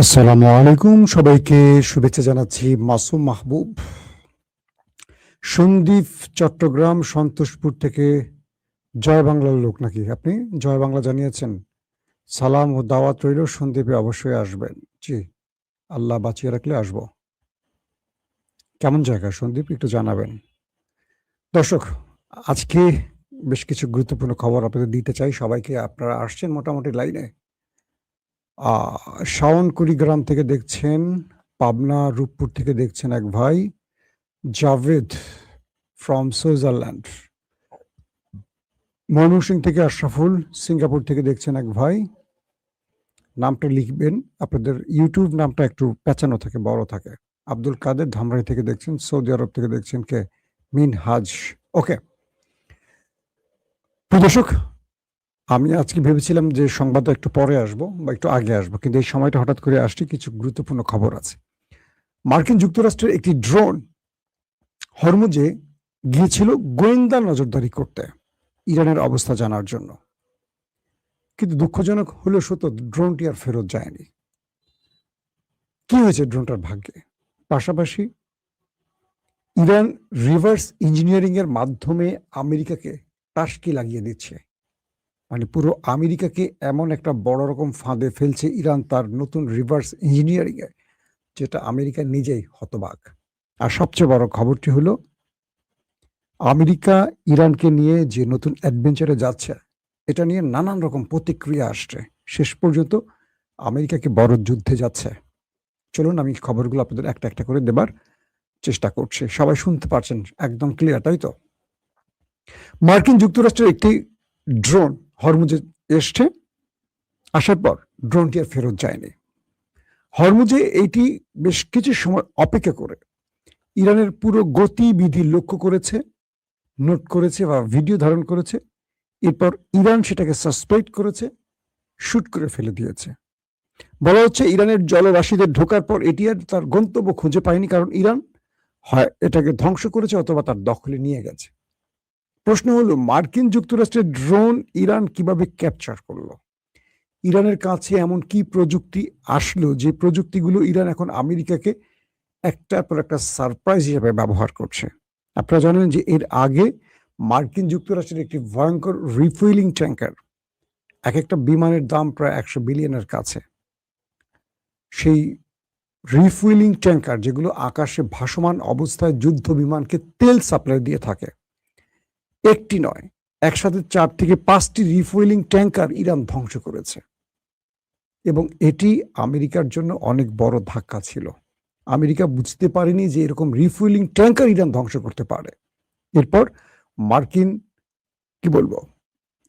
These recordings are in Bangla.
আসসালামু আলাইকুম, সবাইকে শুভেচ্ছা জানাচ্ছি। মাসুম মাহবুব, সন্দ্বীপ, চট্টগ্রাম, সন্তোষপুর থেকে। জয় বাংলার লোক নাকি আপনি? জয় বাংলা জানিয়েছেন। সালাম ও দাওয়াত রইল, সন্দ্বীপে অবশ্যই আসবেন। জি, আল্লাহ বাঁচিয়ে রাখলে আসবো। কেমন জায়গা সন্দ্বীপ, একটু জানাবেন। দর্শক, আজকে বেশ কিছু গুরুত্বপূর্ণ খবর আপনাদের দিতে চাই সবাইকে। আপনারা আসছেন মোটামুটি লাইনে। শাওন কুড়িগ্রাম থেকে দেখছেন, পাবনা রূপপুর থেকে দেখছেন এক ভাই, জাভেদ ফ্রম সুইজারল্যান্ড, ময়মনসিংহ থেকে আশরাফুল, সিঙ্গাপুর থেকে দেখছেন এক ভাই। নামটা লিখবেন, আপনাদের ইউটিউব নামটা একটু পেঁচানো থাকে, বড় থাকে। আব্দুল কাদের ধামরাই থেকে দেখছেন, সৌদি আরব থেকে দেখছেন কে, মিনহাজ। ওকে দর্শক, আমি আজকে ভেবেছিলাম যে সংবাদটা একটু পরে আসবো বা একটু আগে আসবো, কিন্তু এই সময়টা হঠাৎ করে আসছে। কিছু গুরুত্বপূর্ণ খবর আছে। মার্কিন যুক্তরাষ্ট্রের একটি ড্রোন হরমুজে গিয়েছিল গোয়েন্দা নজরদারি করতে, ইরানের অবস্থা জানার জন্য। কিন্তু দুঃখজনক হলেও সত্য, ড্রোনটি আর ফেরত যায়নি। কি হয়েছে ড্রোনটার ভাগ্যে? পাশাপাশি ইরান রিভার্স ইঞ্জিনিয়ারিং এর মাধ্যমে আমেরিকাকে টাসকি লাগিয়ে দিচ্ছে। মানে পুরো আমেরিকাকে এমন একটা বড় রকম ফাঁদে ফেলছে ইরান তার নতুন রিভার্স ইঞ্জিনিয়ারিং এ, যেটা আমেরিকা নিজেই হতবাক। আর সবচেয়ে বড় খবরটি হলো, আমেরিকা ইরানকে নিয়ে যে নতুন অ্যাডভেঞ্চারে যাচ্ছে, এটা নিয়ে নানান রকম প্রতিক্রিয়া আসছে। শেষ পর্যন্ত আমেরিকাকে বড় যুদ্ধে যাচ্ছে। চলুন আমি খবরগুলো আপনাদের একটা একটা করে দেবার চেষ্টা করছি। সবাই শুনতে পারছেন একদম ক্লিয়ার, তাই তো? মার্কিন যুক্তরাষ্ট্রের একটি ড্রোন হরমুজে এসছে, আসার পর ড্রোনটি আর ফেরত যায়নি। হরমুজে এইটি বেশ কিছু সময় অপেক্ষা করে ইরানের পুরো গতিবিধি লক্ষ্য করেছে, নোট করেছে বা ভিডিও ধারণ করেছে। এরপর ইরান সেটাকে সাসপেক্ট করেছে, শুট করে ফেলে দিয়েছে। বলা হচ্ছে ইরানের জলরাশিদের ঢোকার পর এটি আর তার গন্তব্য খুঁজে পায়নি, কারণ ইরান হয় এটাকে ধ্বংস করেছে অথবা তার দখলে নিয়ে গেছে। প্রশ্ন হলো, মার্কিন যুক্তরাষ্ট্রের ড্রোন ইরান কিভাবে ক্যাপচার করলো? ইরানের কাছে এমন কি প্রযুক্তি আসলো যে প্রযুক্তিগুলো ইরান এখন আমেরিকাকে একটার পর একটা সারপ্রাইজ হিসেবে ব্যবহার করছে? আপনারা জানেন যে এর আগে মার্কিন যুক্তরাষ্ট্রের একটি ভয়ঙ্কর রিফুয়েলিং ট্যাঙ্কার, এক একটা বিমানের দাম প্রায় 100 বিলিয়নের কাছে, সেই রিফুয়েলিং ট্যাঙ্কার যেগুলো আকাশে ভাসমান অবস্থায় যুদ্ধ বিমানকে তেল সাপ্লাই দিয়ে থাকে, একটি নয়, একসাথে 4 থেকে 5টি রিফুয়েলিং ট্যাঙ্কার ইরান ধ্বংস করেছে। এবং এটি আমেরিকার জন্য অনেক বড় ধাক্কা ছিল। আমেরিকা বুঝতে পারেনি যে এরকম রিফুয়েলিং ট্যাঙ্কার ইরান ধ্বংস করতে পারে। এরপর মার্কিন, কি বলবো,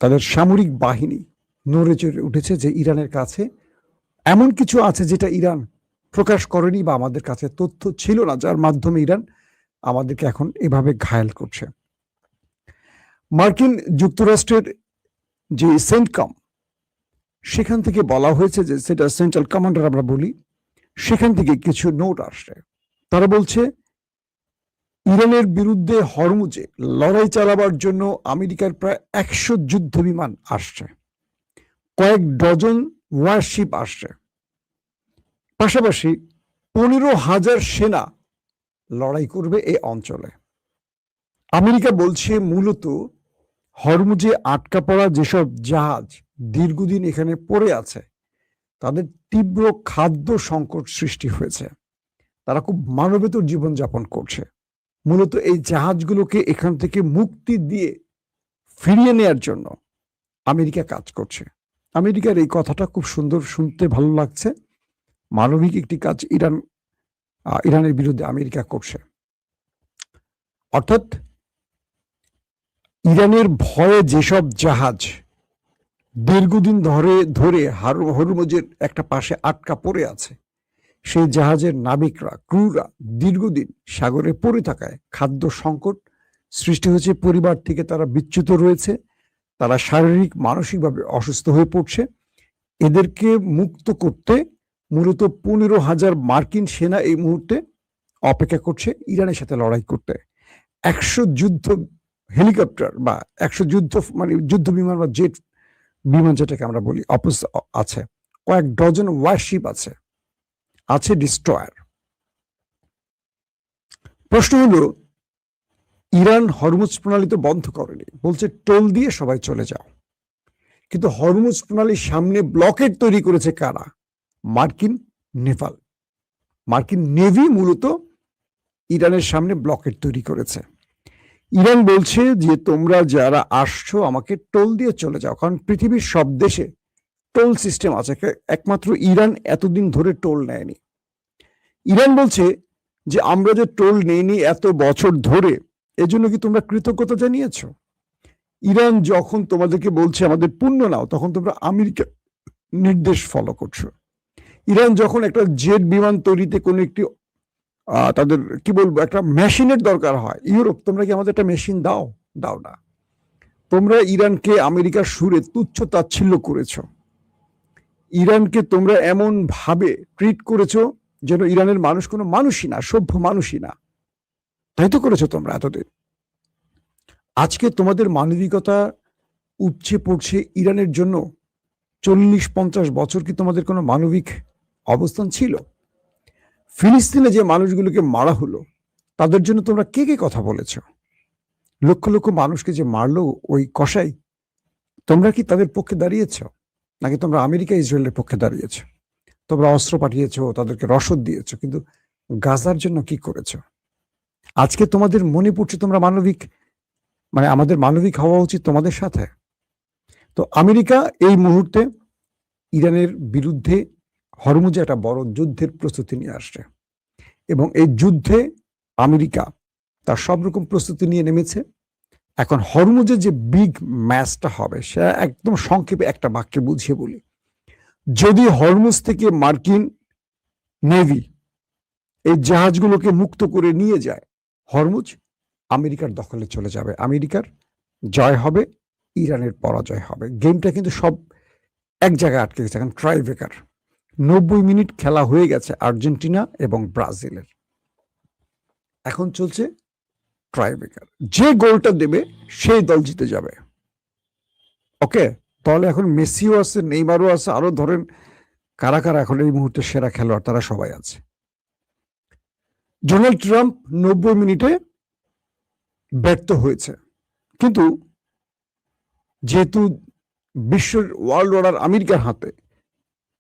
তাদের সামরিক বাহিনী নড়ে চড়ে উঠেছে যে ইরানের কাছে এমন কিছু আছে যেটা ইরান প্রকাশ করেনি বা আমাদের কাছে তথ্য ছিল না, যার মাধ্যমে ইরান আমাদেরকে এখন এভাবে ঘায়েল করছে। মার্কিন যুক্তরাষ্ট্রের যে সেন্টকম, সেখান থেকে বলা হয়েছে যে, সেটা সেন্ট্রাল কমান্ডার আমরা বলি, সেখান থেকে কিছু নোট আসছে। তারা বলছে ইরানের বিরুদ্ধে হরমুজে লড়াই চালাবার জন্য আমেরিকার প্রায় 100 যুদ্ধ বিমান আসছে, কয়েক ডজন ওয়ারশিপ আসছে, পাশাপাশি 15,000 সেনা লড়াই করবে এই অঞ্চলে। আমেরিকা বলছে মূলত হরমুজে আটকা পড়া যেসব জাহাজ দীর্ঘদিন এখানে পড়ে আছে, তাদের তীব্র খাদ্য সংকট সৃষ্টি হয়েছে। তারা খুব মানবেতর জীবনযাপন করছে। মূলত এই জাহাজগুলোকে এখান থেকে মুক্তি দিয়ে ফিরিয়ে নেয়ার জন্য আমেরিকা কাজ করছে। আমেরিকার এই কথাটা খুব সুন্দর, শুনতে ভালো লাগছে। মানবিক একটি কাজ ইরানের বিরুদ্ধে আমেরিকা করছে। অর্থাৎ ইরানের ভয়ে যেসব জাহাজ দীর্ঘদিন ধরে হরমুজের একটা পাশে আটকা পড়ে আছে, সেই জাহাজের নাবিকরা, ক্রুরা দীর্ঘদিন সাগরে পড়ে থাকায় খাদ্য সংকট সৃষ্টি হয়েছে। পরিবার থেকে তারা বিচ্যুত রয়েছে, তারা শারীরিক মানসিকভাবে অসুস্থ হয়ে পড়ছে। এদেরকে মুক্ত করতে মূলত 15,000 মার্কিন সেনা এই মুহূর্তে অপেক্ষা করছে ইরানের সাথে লড়াই করতে। 100 যুদ্ধ হেলিকপ্টার বা 100 যুদ্ধ বিমান বা বিমান যেটাকে আমরা বলি আছে, কয়েক ডজন ওয়ারশিপ আছে, আছে ডিস্ট্রয়ার। প্রশ্ন হলো, ইরান হরমুজ প্রণালী তো বন্ধ করেনি, বলছে টোল দিয়ে সবাই চলে যাও। কিন্তু হরমুজ প্রণালীর সামনে ব্লকেট তৈরি করেছে কারা? মার্কিন নেভাল, মার্কিন নেভি মূলত ইরানের সামনে ব্লকেট তৈরি করেছে। ইরান বলছে যে তোমরা যারা আসছো আমাকে টোল দিয়ে চলে যাও, কারণ পৃথিবীর সব দেশে টোল সিস্টেম আছে, একমাত্র ইরান এতদিন ধরে টোল নেয়নি। ইরান বলছে যে আমরা যে টোল নেইনি এত বছর ধরে, এজন্য কি তোমরা কৃতজ্ঞতা জানিয়েছ? ইরান যখন তোমাদেরকে বলছে আমাদের পণ্য নাও, তখন তোমরা আমেরিকার নির্দেশ ফলো করছো। ইরান যখন একটা জেট বিমান তৈরিতে কোনো একটি তাদের কি বলবো একটা মেশিনের দরকার হয়, ইউরোপ তোমরা কি আমাদের একটা মেশিন দাও? দাও না। তোমরা ইরানকে আমেরিকার সুরে তুচ্ছ তাচ্ছিল্য করেছ। ইরানকে তোমরা এমন ভাবে ট্রিট করেছো যেন ইরানের মানুষ কোনো মানুষই না, সভ্য মানুষই না। তাই তো করেছো তোমরা এতদিন। আজকে তোমাদের মানবিকতা উপচে পড়ছে ইরানের জন্য। 40-50 বছর কি তোমাদের কোনো মানবিক অবস্থান ছিল? ফিলিস্তিনে যে মানুষগুলোকে মারা হলো, তাদের জন্য তোমরা কে কে কথা বলেছ? লক্ষ লক্ষ মানুষকে যে মারলো ওই কসাই, তোমরা কি তাদের পক্ষে দাঁড়িয়েছ? নাকি তোমরা আমেরিকা ইসরায়েলের পক্ষে দাঁড়িয়েছ? তোমরা অস্ত্র পাঠিয়েছ, তাদেরকে রসদ দিয়েছ, কিন্তু গাজার জন্য কি করেছ? আজকে তোমাদের মনে পড়ছে তোমরা মানবিক, মানে আমাদের মানবিক হওয়া উচিত তোমাদের সাথে। তো আমেরিকা এই মুহূর্তে ইরানের বিরুদ্ধে হরমুজে একটা বড় যুদ্ধের প্রস্তুতি নিয়ে আসছে, এবং এই যুদ্ধে আমেরিকা তার সব রকম প্রস্তুতি নিয়ে নেমেছে। এখন হরমুজে যে বিগ ম্যাচটা হবে, সেটা একদম সংক্ষেপে একটা বাক্যে বুঝিয়ে বলি। যদি হরমুজ থেকে মার্কিন নেভি এই জাহাজগুলোকে মুক্ত করে নিয়ে যায়, হরমুজ আমেরিকার দখলে চলে যাবে, আমেরিকার জয় হবে, ইরানের পরাজয় হবে। গেমটা কিন্তু সব এক জায়গায় আটকে গেছে। এখন ট্রাইব্রেকার 90 মিনিট খেলা হয়ে গেছে আর্জেন্টিনা এবং ব্রাজিলের, এখন চলছে ট্রাইব্রেকার। যে গোলটা দেবে সেই দল জিতে যাবে। ওকে, তাহলে এখন মেসিও আছে, নেইমারও আছে, আরো ধরেন কারা কারা এখন এই মুহূর্তে সেরা খেলোয়াড়, তারা সবাই আছে। ডোনাল্ড ট্রাম্প 90 মিনিটে ব্যর্থ হয়েছে, কিন্তু যেহেতু বিশ্বের ওয়ার্ল্ড অর্ডার আমেরিকার হাতে,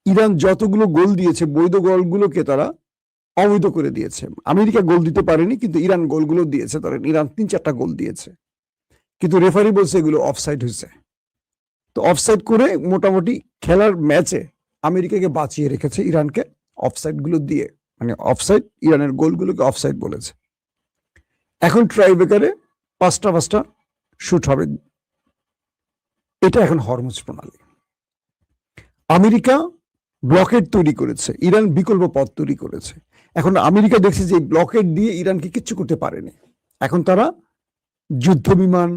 ইরান যতগুলো গোল দিয়েছে বৈধ গোলগুলোকে তারা অবৈধ করে দিয়েছে। আমেরিকা গোল দিতে পারেনি, কিন্তু ইরান গোলগুলো দিয়েছে। ধরেন ইরান 3-4টা গোল দিয়েছে, কিন্তু রেফারি বলছে এগুলো অফসাইড হয়েছে। তো অফসাইড করে মোটামুটি খেলার ম্যাচে আমেরিকাকে বাঁচিয়ে রেখেছে ইরানকে অফসাইড গুলো দিয়ে, মানে অফসাইড, ইরানের গোলগুলোকে অফসাইড বলেছে। এখন ট্রাইব্রেকারে 5টা শুট হবে। এটা এখন হরমুজ প্রণালী। আমেরিকা ব্লকেট তৈরি করেছে, ইরান বিকল্প পথ তৈরি করেছে। এখন আমেরিকা দেখছে যে ব্লকেট দিয়ে ইরানকে কিচ্ছু করতে পারেনি। এখন তারা যুদ্ধ বিমান,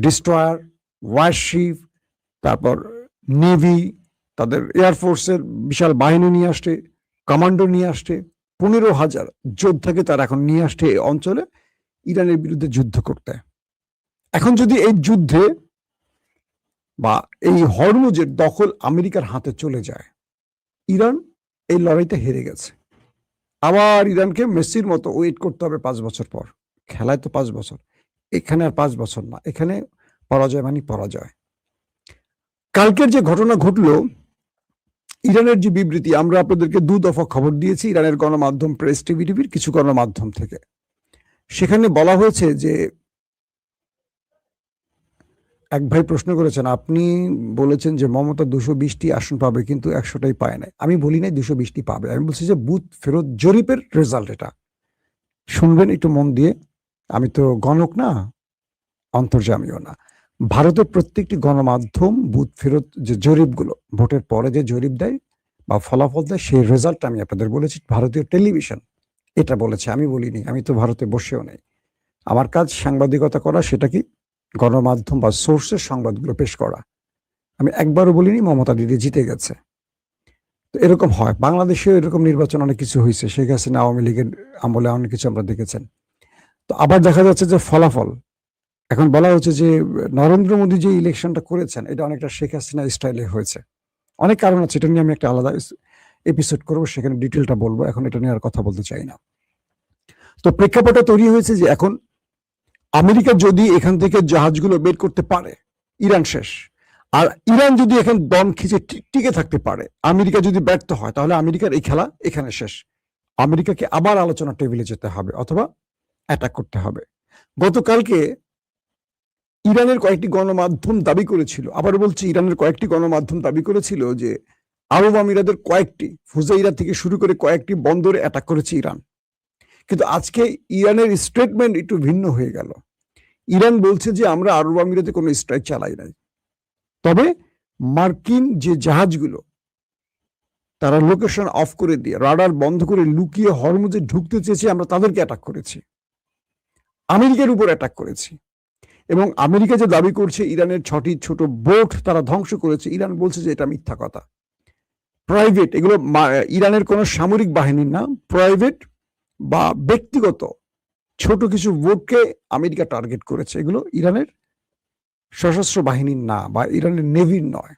ডিস্ট্রয়ার, ওয়ারশিপ, তারপর নেভি, তাদের এয়ারফোর্সের বিশাল বাহিনী নিয়ে আসছে, কমান্ডো নিয়ে আসছে, 15,000 যোদ্ধাকে তারা এখন নিয়ে আসছে এই অঞ্চলে ইরানের বিরুদ্ধে যুদ্ধ করতে। এখন যদি এই যুদ্ধে বা এই হরমুজের দখল আমেরিকার হাতে চলে যায়, ইরান এই লড়াইতে হেরে গেছে। আবার ইরানকে মেসির মতো ওয়েট করতে হবে 5 বছর পর। খেলায় তো 5 বছর, এখানে আর 5 বছর না, এখানে পরাজয় মানে পরাজয়। কালকের যে ঘটনা ঘটলো, ইরানের যে বিবৃতি, আমরা আপনাদেরকে 2 দফা খবর দিয়েছি ইরানের গণমাধ্যম প্রেস টিভির কিছু গণমাধ্যম থেকে। সেখানে বলা হয়েছে যে এক ভাই প্রশ্ন করেছেন, আপনি বলেছেন যে মমতা 220টি আসন পাবে, কিন্তু 100টাই পায় নাই। আমি বলি নাই 220টি পাবে, আমি বলছি যে বুথ ফেরত জরিপের রেজাল্ট এটা। শুনবেন একটু মন দিয়ে, আমি তো গণক না, অন্তর্যামীও না। ভারতের প্রত্যেকটি গণমাধ্যম বুথ ফেরত যে জরিপগুলো, ভোটের পরে যে জরিপ দেয় বা ফলাফল দেয়, সেই রেজাল্ট আমি আপনাদের বলেছি। ভারতীয় টেলিভিশন এটা বলেছে, আমি বলিনি। আমি তো ভারতে বসেও নেই। আমার কাজ সাংবাদিকতা করা, সেটা কি গণমাধ্যম বা সোর্সের সংবাদগুলো পেশ করা। আমি একবারও বলিনি মমতা দিদি জিতে গেছে। তো এরকম হয়, বাংলাদেশেও এরকম নির্বাচন অনেক কিছু হয়েছে, শেখ হাসিনা আওয়ামী লীগের আমলে অনেক কিছু আমরা দেখেছেন। তো আবার দেখা যাচ্ছে যে ফলাফল এখন বলা হচ্ছে যে নরেন্দ্র মোদী যে ইলেকশনটা করেছেন, এটা অনেকটা শেখ হাসিনা স্টাইলে হয়েছে। অনেক কারণ আছে, এটা নিয়ে আমি একটা আলাদা এপিসোড করবো, সেখানে ডিটেলটা বলবো, এখন এটা নিয়ে আর কথা বলতে চাই না। তো প্রেক্ষাপটটা তৈরি হয়েছে যে এখন আমেরিকা যদি এখান থেকে জাহাজগুলো বের করতে পারে, ইরান শেষ। আর ইরান যদি এখন দম খিচে টিকে থাকতে পারে, আমেরিকা যদি ব্যর্থ হয়, তাহলে আমেরিকার এই খেলা এখানে শেষ। আমেরিকাকে আবার আলোচনা টেবিলে যেতে হবে অথবা অ্যাটাক করতে হবে। গতকালকে ইরানের কয়েকটি গণমাধ্যম দাবি করেছিল, আবার বলছি ইরানের কয়েকটি গণমাধ্যম দাবি করেছিল যে আরব আমিরাতের কয়েকটি ফুজাইরা থেকে শুরু করে কয়েকটি বন্দরে অ্যাটাক করেছে ইরান। কিন্তু আজকে ইরানের স্টেটমেন্ট একটু ভিন্ন হয়ে গেল। ইরান বলছে যে আমরা আরব আমিরাতে কোনো স্ট্রাইক চালাই নাই, তবে মার্কিন যে জাহাজগুলো তারা লোকেশন অফ করে দিয়ে রাডার বন্ধ করে লুকিয়ে হরমুজে ঢুকতে চেয়েছে, আমরা তাদেরকে অ্যাটাক করেছি, আমেরিকার উপর অ্যাটাক করেছি। এবং আমেরিকা যে দাবি করছে ইরানের 6টি ছোট বোট তারা ধ্বংস করেছে, ইরান বলছে যে এটা মিথ্যা কথা। প্রাইভেট, এগুলো ইরানের কোনো সামরিক বাহিনীর না, প্রাইভেট বা ব্যক্তিগত ছোট কিছু বোটকে আমেরিকা টার্গেট করেছে, এগুলো ইরানের সশস্ত্র বাহিনীর না বা ইরানের নেভির নয়।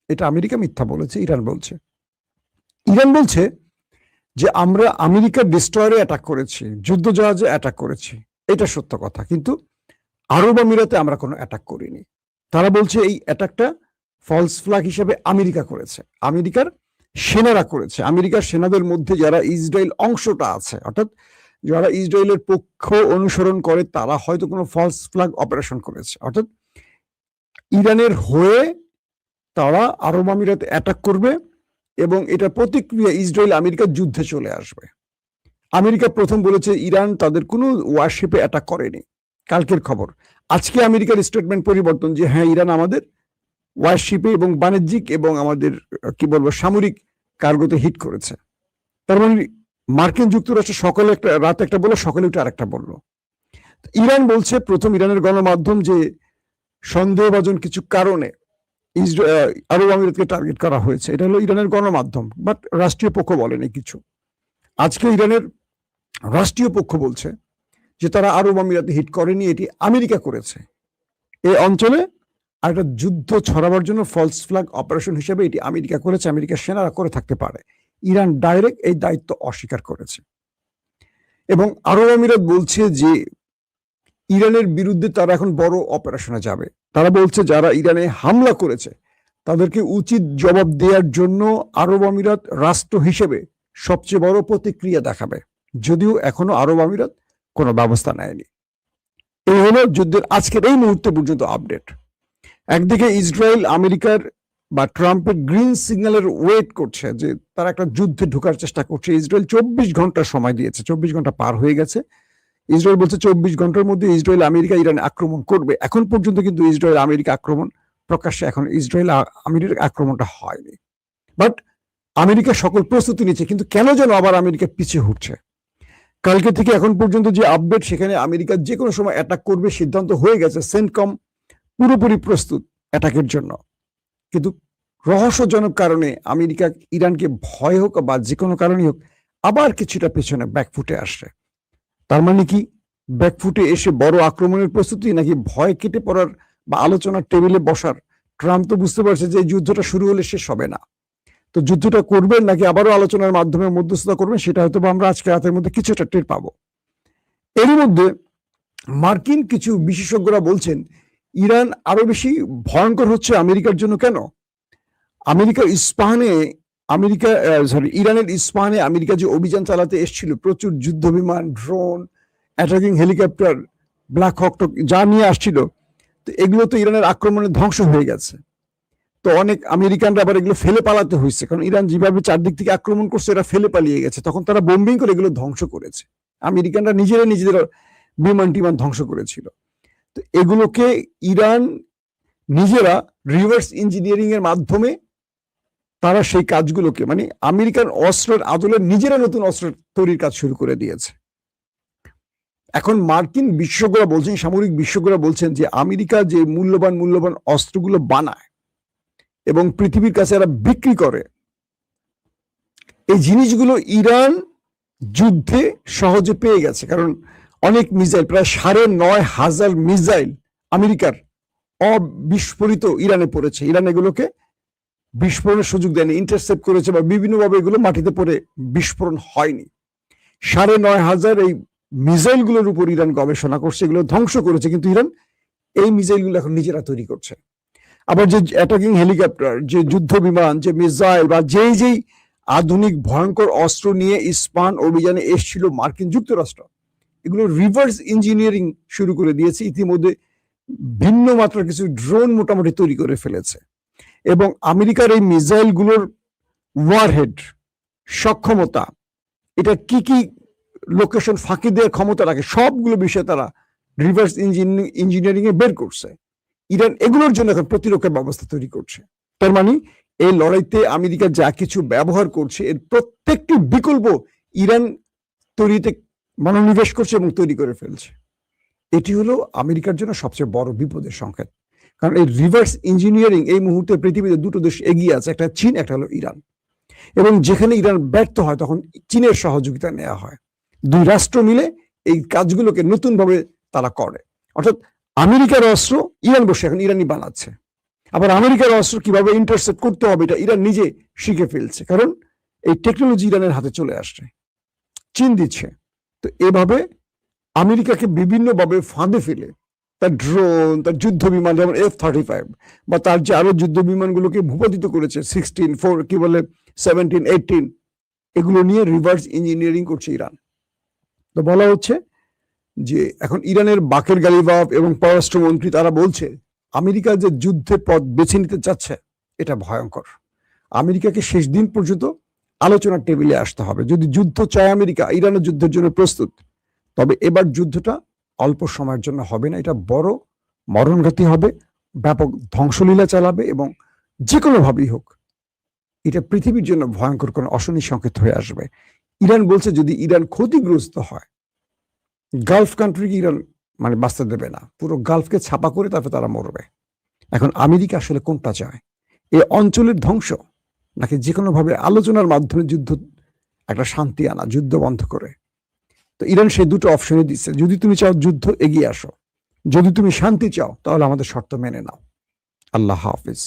এটা আমেরিকা মিথ্যা বলেছে, ইরান বলছে। ইরান বলছে যে আমরা আমেরিকার ডিস্ট্রয়ারে অ্যাটাক করেছি, যুদ্ধ জাহাজে অ্যাটাক করেছি, এটা সত্য কথা, কিন্তু আরব আমিরাতে আমরা কোনো অ্যাটাক করিনি। তারা বলছে এই অ্যাটাকটা ফলস ফ্ল্যাগ হিসেবে আমেরিকা করেছে, আমেরিকার সেনারা করেছে। আমেরিকার সেনাদের মধ্যে যারা ইসরায়েল অংশটা আছে, অর্থাৎ যারা ইসরায়েলের পক্ষ অনুসরণ করে, তারা হয়তো কোনো ফলস ফ্ল্যাগ অপারেশন করেছে, অর্থাৎ ইরানের হয়ে তারা আরব আমিরাতে অ্যাটাক করবে এবং এটা প্রতিক্রিয়া ইসরায়েল আমেরিকার যুদ্ধে চলে আসবে। আমেরিকা প্রথম বলেছে ইরান তাদের কোনো ওয়ারশিপে অ্যাটাক করেনি, কালকের খবর। আজকে আমেরিকার স্টেটমেন্ট পরিবর্তন যে হ্যাঁ, ইরান আমাদের ওয়ারশিপে এবং বাণিজ্যিক এবং আমাদের কি বলবো সামরিক কার্গোতে হিট করেছে। তার মানে মার্কিন যুক্তরাষ্ট্র সকালে একটা, রাত একটা বললো, সকালে উঠে আরেকটা বললো। ইরান বলছে, প্রথম ইরানের গণমাধ্যম, যে সন্দেহভাজন কিছু কারণে আরব আমিরাতকে টার্গেট করা হয়েছে, এটা হলো ইরানের গণমাধ্যম, বাট রাষ্ট্রীয় পক্ষ বলেনি কিছু। আজকে ইরানের রাষ্ট্রীয় পক্ষ বলছে যে তারা আরব আমিরাতে হিট করেনি, এটি আমেরিকা করেছে। এই অঞ্চলে একটা যুদ্ধ ছড়াবার জন্য ফলস ফ্ল্যাগ অপারেশন হিসেবে এটি আমেরিকা করেছে, আমেরিকার সেনারা করে থাকতে পারে। ইরান ডাইরেক্ট এই দায়িত্ব অস্বীকার করেছে। এবং আরব আমিরাত বলছে যে ইরানের বিরুদ্ধে তারা এখন বড় অপারেশনে যাবে। তারা বলছে যারা ইরানে হামলা করেছে তাদেরকে উচিত জবাব দেওয়ার জন্য আরব আমিরাত রাষ্ট্র হিসেবে সবচেয়ে বড় প্রতিক্রিয়া দেখাবে, যদিও এখনো আরব আমিরাত কোনো ব্যবস্থা নেয়নি। এই হলো যুদ্ধের আজকের এই মুহূর্তে পর্যন্ত আপডেট। একদিকে ইসরায়েল আমেরিকার বা ট্রাম্পের গ্রিন সিগন্যালের ওয়েট করছে যে তারা একটা যুদ্ধে ঢোকার চেষ্টা করছে। ইসরায়েল 24 ঘন্টা সময় দিয়েছে, 24 ঘন্টা পার হয়ে গেছে। ইসরায়েল বলছে 24 ঘন্টার মধ্যে ইসরায়েল আমেরিকা ইরানে আক্রমণ করবে। এখন পর্যন্ত কিন্তু ইসরায়েল আমেরিকা আক্রমণ প্রকাশ্যে এখন ইসরায়েল আমেরিকার আক্রমণটা হয়নি, বাট আমেরিকা সকল প্রস্তুতি নিচ্ছে। কিন্তু কেন যেন আবার আমেরিকা পিছিয়ে উঠছে। কালকে থেকে এখন পর্যন্ত যে আপডেট, সেখানে আমেরিকা যে কোনো সময় অ্যাটাক করবে সিদ্ধান্ত হয়ে গেছে। সেন্টকম পুরোপুরি প্রস্তুত অ্যাটাকের জন্য, কিন্তু রহস্যজনক কারণে আমেরিকা ইরানকে ভয় হোক বা যে কোনো কারণে হোক আবার কিছুটা পেছনে ব্যাকফুটে আসছে। তার মানে কি ব্যাকফুটে এসে বড় আক্রমণের প্রস্তুতি, নাকি ভয় কেটে পড়ার বা আলোচনার টেবিলে বসার? ট্রাম্প তো বুঝতে পারছে যে এই যুদ্ধটা শুরু হলে শেষ হবে না, তো যুদ্ধটা করবেন নাকি আবারও আলোচনার মাধ্যমে মধ্যস্থতা করবেন, সেটা হয়তো আমরা আজকে রাতের মধ্যে কিছুটা টের পাবো। এর মধ্যে মার্কিন কিছু বিশেষজ্ঞরা বলছেন ইরান আরো বেশি ভয়ঙ্কর হচ্ছে আমেরিকার জন্য। কেন? আমেরিকার ইস্পাহানে ইরানের ইস্পাহানে আমেরিকা যে অভিযান চালাতে এসেছিল, প্রচুর যুদ্ধ বিমান, ড্রোন, অ্যাটাকিং হেলিকপ্টার, ব্ল্যাক হক যা নিয়ে আসছিল, তো এগুলো তো ইরানের আক্রমণে ধ্বংস হয়ে গেছে। তো অনেক আমেরিকানরা আবার এগুলো ফেলে পালাতে হয়েছে, কারণ ইরান যেভাবে চারদিক থেকে আক্রমণ করছে এরা ফেলে পালিয়ে গেছে। তখন তারা বোম্বিং করে এগুলো ধ্বংস করেছে। আমেরিকানরা নিজেদের বিমান টিমান ধ্বংস করেছিল। তো এগুলোকে ইরান নিজেরা রিভার্স ইঞ্জিনিয়ারিং এর মাধ্যমে তারা সেই কাজগুলোকে, মানে আমেরিকান অস্ত্রের আদলে নিজেরা নতুন অস্ত্র তৈরির কাজ শুরু করে দিয়েছে। এখন মার্কিন বিশেষজ্ঞরা বলছেন, সামরিক বিশেষজ্ঞরা বলছেন যে আমেরিকা যে মূল্যবান অস্ত্রগুলো বানায় এবং পৃথিবীর কাছে এরা বিক্রি করে, এই জিনিসগুলো ইরান যুদ্ধে সহজে পেয়ে গেছে। কারণ অনেক মিসাইল, প্রায় 9,500 মিসাইল আমেরিকার অবিস্ফোরিত ইরানে পড়েছে। ইরান এগুলোকে বিস্ফোরণের সুযোগ দেয়নি, ইন্টারসেপ্ট করেছে বা বিভিন্নভাবে এগুলো মাটিতে পড়ে বিস্ফোরণ হয়নি। ৯,৫০০ এই মিসাইল গুলোর উপর ইরান গবেষণা করছে, এগুলো ধ্বংস করেছে, কিন্তু ইরান এই মিসাইল গুলো এখন নিজেরা তৈরি করছে। আবার যে অ্যাটাকিং হেলিকপ্টার, যে যুদ্ধ বিমান, যে মিসাইল বা যেই আধুনিক ভয়ঙ্কর অস্ত্র নিয়ে ইস্পান অভিযানে এসেছিল মার্কিন যুক্তরাষ্ট্র, এগুলো রিভার্স ইঞ্জিনিয়ারিং শুরু করে দিয়েছে। ইতিমধ্যে ভিন্ন মাত্রার কিছু ড্রোন মোটামুটি তৈরি করে ফেলেছে, এবং আমেরিকার এই মিসাইল গুলোর ওয়ারহেড সক্ষমতা, এটা কি কি লোকেশন ফাঁকি দেওয়ার ক্ষমতা রাখে, সবগুলো বিষয়ে তারা রিভার্স ইঞ্জিনিয়ারিং এ বের করছে। ইরান এগুলোর জন্য এখন প্রতিরক্ষা ব্যবস্থা তৈরি করছে। তার মানে এই লড়াইতে আমেরিকা যা কিছু ব্যবহার করছে এর প্রত্যেকটি বিকল্প ইরান তৈরিতে মনোনিবেশ করছে এবং তৈরি করে ফেলছে। এটি হলো আমেরিকার জন্য সবচেয়ে বড় বিপদের সংকেত, কারণ এই রিভার্স ইঞ্জিনিয়ারিং এই মুহূর্তে পৃথিবীতে দুটো দেশ এগিয়ে আছে, একটা চীন, একটা হলো ইরান। এবং যেখানে ইরান ব্যর্থ হয় তখন চীনের সহযোগিতা নেওয়া হয়। দুই রাষ্ট্র মিলে এই কাজগুলোকে নতুন ভাবে তারা করে। অর্থাৎ আমেরিকার অস্ত্র ইরান বসে এখন ইরানি বানাচ্ছে, আবার আমেরিকার অস্ত্র কিভাবে ইন্টারসেপ্ট করতে হবে এটা ইরান নিজে শিখে ফেলছে, কারণ এই টেকনোলজি ইরানের হাতে চলে আসছে, চীন দিচ্ছে। তো এভাবে আমেরিকাকে বিভিন্নভাবে ফাঁদে ফেলে তার ড্রোন, তার যুদ্ধ বিমান, যেমন F-35 বা তার যে আরো যুদ্ধ বিমানগুলোকে ভূপাতিত করেছে 17, 18, এগুলো নিয়ে রিভার্স ইঞ্জিনিয়ারিং করছে ইরান। তো বলা হচ্ছে যে এখন ইরানের বাকের গালিবাফ এবং পররাষ্ট্রমন্ত্রী তারা বলছে আমেরিকা যে যুদ্ধের পথ বেছে নিতে চাচ্ছে এটা ভয়ঙ্কর। আমেরিকাকে শেষ দিন পর্যন্ত আলোচনার টেবিলে আসতে হবে। যদি যুদ্ধ চায় আমেরিকা, ইরানের যুদ্ধের জন্য প্রস্তুত, তবে এবার যুদ্ধটা অল্প সময়ের জন্য হবে না, এটা বড় মরণঘাতী হবে, ব্যাপক ধ্বংসলীলা চালাবে, এবং যে কোনোভাবেই হোক এটা পৃথিবীর জন্য ভয়ঙ্কর কোনো অশনি সংকেত হয়ে আসবে। ইরান বলছে যদি ইরান ক্ষতিগ্রস্ত হয়, গালফ কান্ট্রিকে ইরান মানে বাঁচতে দেবে না, পুরো গালফকে ছাপা করে তারপরে তারা মরবে। এখন আমেরিকা আসলে কোনটা চায়, এই অঞ্চলের ধ্বংস নাকি যে কোনোভাবে আলোচনার মাধ্যমে যুদ্ধ, একটা শান্তি আনা, যুদ্ধ বন্ধ করে? তো ইরান সেই দুটো অপশনই দিচ্ছে, যদি তুমি চাও যুদ্ধ এগিয়ে আসো, যদি তুমি শান্তি চাও তাহলে আমাদের শর্ত মেনে নাও। আল্লাহ হাফিজ।